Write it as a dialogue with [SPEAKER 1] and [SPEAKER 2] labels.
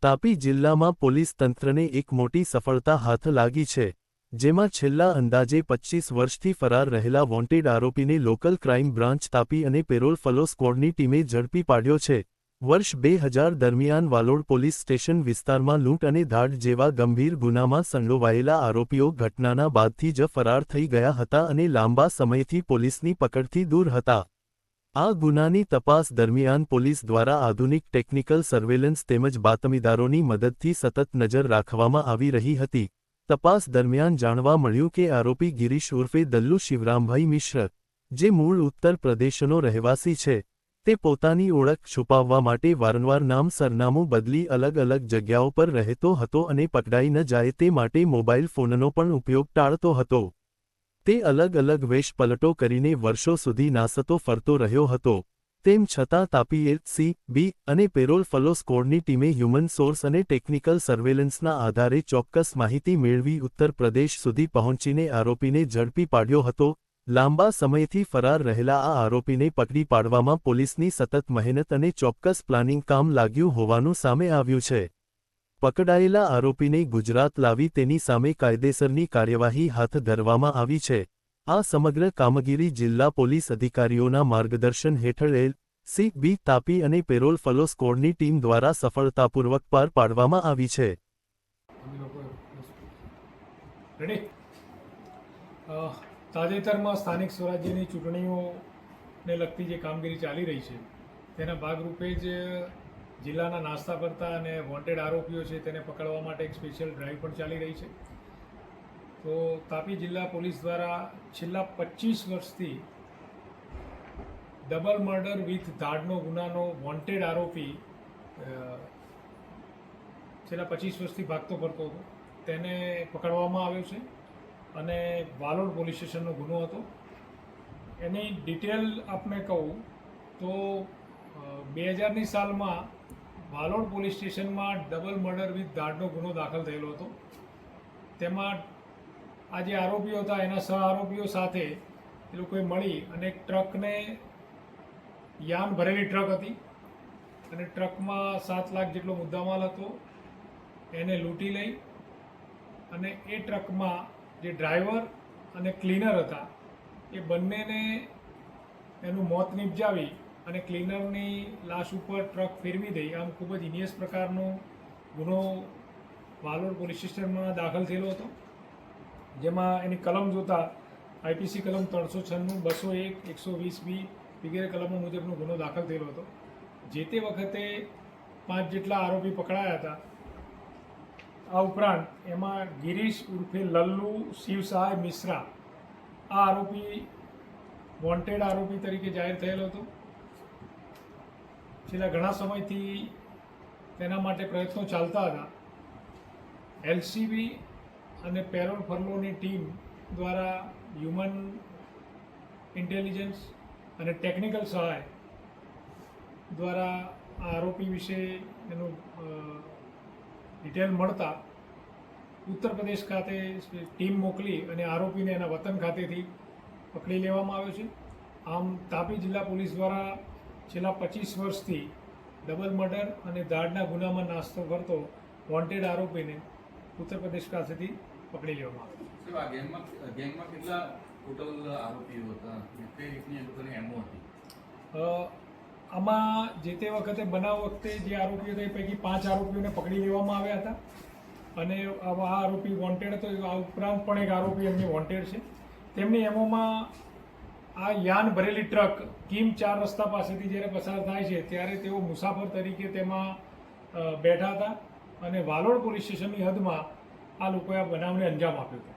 [SPEAKER 1] તાપી જિલ્લામાં પોલીસ તંત્રને એક મોટી સફળતા હાથ લાગી છે, જેમાં છેલ્લા અંદાજે 25 વર્ષથી ફરાર રહેલા વોન્ટેડ આરોપીને લોકલ ક્રાઇમ બ્રાન્ચ તાપી અને પેરોલ ફલો સ્ક્વોડની ટીમે ઝડપી પાડ્યો છે। વર્ષ 2000 દરમિયાન વાલોડ પોલીસ સ્ટેશન વિસ્તારમાં લૂંટ અને ધાડ જેવા ગંભીર ગુનામાં સંડોવાયેલા આરોપીઓ ઘટનાના બાદથી જ ફરાર થઈ ગયા હતા અને લાંબા સમયથી પોલીસની પકડથી દૂર હતા। આ ગુનાની તપાસ દરમિયાન પોલીસ દ્વારા આધુનિક ટેકનિકલ સર્વેલન્સ તેમજ બાતમીદારોની મદદથી સતત નજર રાખવામાં આવી રહી હતી। તપાસ દરમિયાન જાણવા મળ્યું કે આરોપી ગિરીશ ઉર્ફે દલ્લુ શિવરામભાઈ મિશ્ર, જે મૂળ ઉત્તર પ્રદેશનો રહેવાસી છે, તે પોતાની ઓળખ છુપાવવા માટે વારંવાર નામ સરનામું બદલી અલગ અલગ જગ્યાઓ પર રહેતો હતો અને પકડાઈ ન જાય તે માટે મોબાઈલ ફોનનો પણ ઉપયોગ ટાળતો હતો। તે અલગ અલગ વેશ પલટો કરીને વર્ષો સુધી નાસતો ફરતો રહ્યો હતો। તેમ છતાં તાપી એલસીબી અને પેરોલ ફલો સ્ક્વોડની ટીમે હ્યુમન સોર્સ અને ટેકનિકલ સર્વેલન્સના આધારે ચોક્કસ માહિતી મેળવી ઉત્તર પ્રદેશ સુધી પહોંચીને આરોપીને ઝડપી પાડ્યો હતો। લાંબા સમયથી ફરાર રહેલા આ આરોપીને પકડી પાડવામાં પોલીસની સતત મહેનત અને ચોક્કસ પ્લાનિંગ કામ લાગ્યું હોવાનું સામે આવ્યું છે। પકડાયેલા આરોપીને ગુજરાત લાવી તેની સામે કાયદેસરની કાર્યવાહી હાથ ધરવામાં આવી છે। આ સમગ્ર કામગીરી જિલ્લા પોલીસ અધિકારીઓના માર્ગદર્શન હેઠળ એલસીબી તાપી અને પેરોલ ફલો સ્ક્વોડની ટીમ દ્વારા સફળતાપૂર્વક પાર પાડવામાં આવી છે।
[SPEAKER 2] તાજેતરમાં સ્થાનિક સ્વરાજ્યની ચૂંટણીઓને લગતી જે કામગીરી ચાલી રહી છે તેના ભાગરૂપે જ જિલ્લાના નાસ્તા કરતા અને વોન્ટેડ આરોપીઓ છે તેને પકડવા માટે એક સ્પેશિયલ ડ્રાઈવ પણ ચાલી રહી છે। તો તાપી જિલ્લા પોલીસ દ્વારા છેલ્લા 25 વર્ષથી ડબલ મર્ડર વિથ ધાડનો ગુનાનો વોન્ટેડ આરોપી છેલ્લા 25 વર્ષથી ભાગતો ફરતો હતો તેને પકડવામાં આવ્યો છે અને વાલોડ પોલીસ સ્ટેશનનો ગુનો હતો। એની ડિટેલ આપને કહું તો 2000ની સાલમાં વાલોડ પોલીસ સ્ટેશનમાં ડબલ મર્ડર વિથ ધાડનો ગુનો દાખલ થયેલો હતો। તેમાં આ જે આરોપીઓ હતા એના સહ આરોપીઓ સાથે એ લોકોએ મળી અને એક ટ્રકને યાન ભરેલી ટ્રક હતી અને ટ્રકમાં 7 લાખ જેટલો મુદ્દામાલ હતો, એને લૂંટી લઈ અને એ ટ્રકમાં જે ડ્રાઈવર અને ક્લીનર હતા એ બંનેને એનું મોત નિપજાવી અને ક્લીનરની લાશ ઉપર ટ્રક ફેરવી દઈ, આમ ખૂબ જ હિનિયસ પ્રકારનો ગુનો વાલોડ પોલીસ સ્ટેશનમાં દાખલ થયેલો હતો। જેમાં એની કલમ જોતા આઈપીસી કલમ 396, 201, 120B વગેરે કલમો મુજબનો ગુનો દાખલ થયેલો હતો। જે તે વખતે 5 જેટલા આરોપી પકડાયા હતા। આ ઉપરાંત એમાં ગિરીશ ઉર્ફે લલ્લુ શિવસહાય મિશ્રા આ આરોપી વોન્ટેડ આરોપી તરીકે જાહેર થયેલો હતો। છેલ્લા ઘણા સમયથી તેના માટે પ્રયત્નો ચાલતા હતા। એલસીબી અને પેરોલ ફલોની ટીમ દ્વારા હ્યુમન ઇન્ટેલિજન્સ અને ટેકનિકલ સહાય દ્વારા આ આરોપી વિશે એનું ડિટેલ મળતા ઉત્તર પ્રદેશ ખાતે ટીમ મોકલી અને આરોપીને એના વતન ખાતેથી પકડી લેવામાં આવ્યો છે। આમ તાપી જિલ્લા પોલીસ દ્વારા છેલ્લા 25 વર્ષથી ડબલ મર્ડર અને ધાડના ગુનામાં નાસ્તો કરતો વોન્ટેડ આરોપીને ઉત્તર પ્રદેશ ખાતેથી પકડી લેવામાં આવ્યો છે।
[SPEAKER 3] ગેંગમાં કેટલા ટોટલ આરોપીઓ હતા? કઈ રીતની એ લોકોની એમઓ હતી?
[SPEAKER 2] આમાં જે તે વખતે બનાવ વખતે જે આરોપીઓ હતા એ પૈકી 5 આરોપીઓને પકડી લેવામાં આવ્યા હતા અને આ આરોપી વોન્ટેડ હતો। આ ઉપરાંત પણ એક આરોપી એમની વોન્ટેડ છે। તેમની એમઓમાં આ યાન ભરેલી ટ્રક કિમ 4 રસ્તા પાસેથી જ્યારે પસાર થાય છે ત્યારે તેઓ મુસાફર તરીકે તેમાં બેઠા હતા અને વાલોડ પોલીસ સ્ટેશનની હદમાં આ લોકોએ આ બનાવને અંજામ આપ્યો હતો।